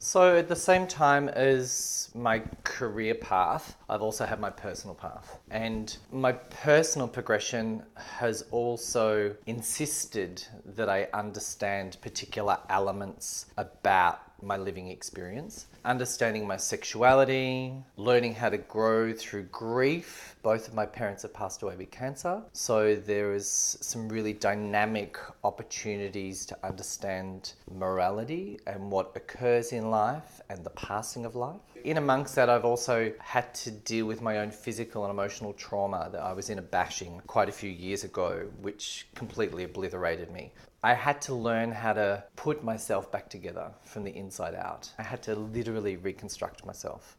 So at the same time as my career path, I've also had my personal path. And my personal progression has also insisted that I understand particular elements about my living experience, understanding my sexuality, learning how to grow through grief. Both of my parents have passed away with cancer, so there is some really dynamic opportunities to understand morality and what occurs in life and the passing of life. In amongst that, I've also had to deal with my own physical and emotional trauma. That I was in a bashing quite a few years ago, which completely obliterated me. I had to learn how to put myself back together from the inside out. I had to literally reconstruct myself.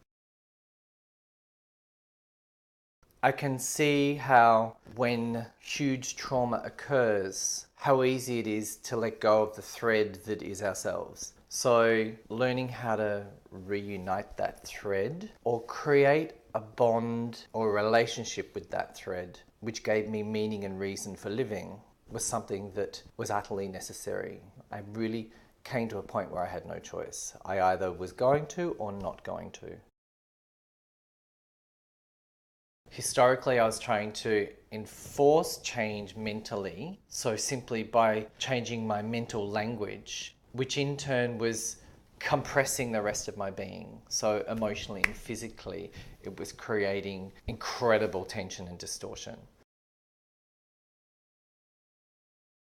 I can see how when huge trauma occurs, how easy it is to let go of the thread that is ourselves. So learning how to reunite that thread or create a bond or a relationship with that thread, which gave me meaning and reason for living, was something that was utterly necessary. I really came to a point where I had no choice. I either was going to or not going to. Historically, I was trying to enforce change mentally, so simply by changing my mental language, which in turn was compressing the rest of my being. So emotionally and physically, it was creating incredible tension and distortion.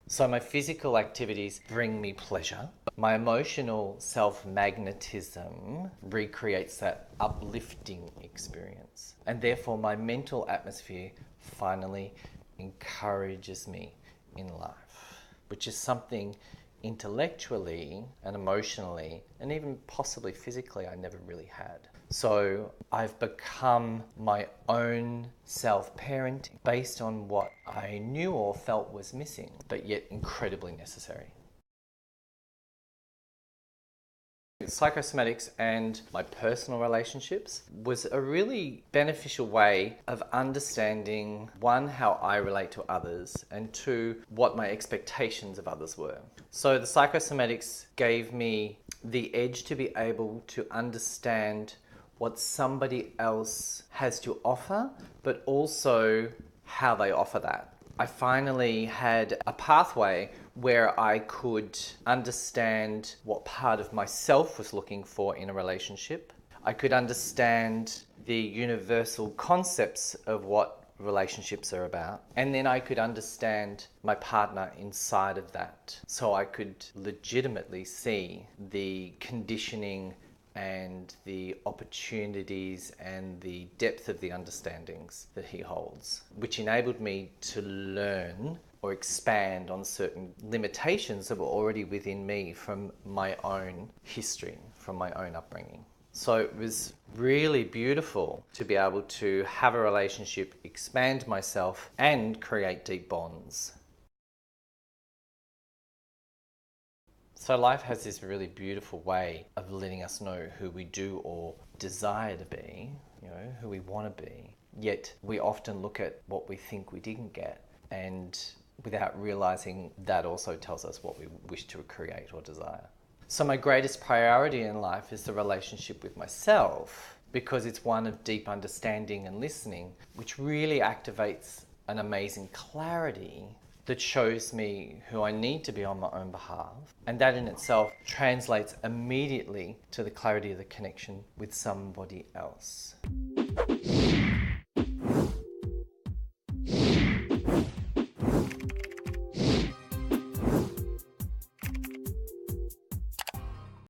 So my physical activities bring me pleasure. My emotional self-magnetism recreates that uplifting experience. And therefore my mental atmosphere finally encourages me in life, which is something intellectually and emotionally and even possibly physically I never really had. So I've become my own self-parenting based on what I knew or felt was missing, but yet incredibly necessary. Psychosomatics and my personal relationships was a really beneficial way of understanding, one, how I relate to others, and two, what my expectations of others were. So the psychosomatics gave me the edge to be able to understand what somebody else has to offer, but also how they offer that. I finally had a pathway where I could understand what part of myself was looking for in a relationship. I could understand the universal concepts of what relationships are about. And then I could understand my partner inside of that. So I could legitimately see the conditioning and the opportunities and the depth of the understandings that he holds, which enabled me to learn or expand on certain limitations that were already within me from my own history, from my own upbringing. So it was really beautiful to be able to have a relationship, expand myself, and create deep bonds. So life has this really beautiful way of letting us know who we do or desire to be, who we want to be. Yet we often look at what we think we didn't get, and without realizing that also tells us what we wish to create or desire. So my greatest priority in life is the relationship with myself, because it's one of deep understanding and listening, which really activates an amazing clarity that shows me who I need to be on my own behalf. And that in itself translates immediately to the clarity of the connection with somebody else.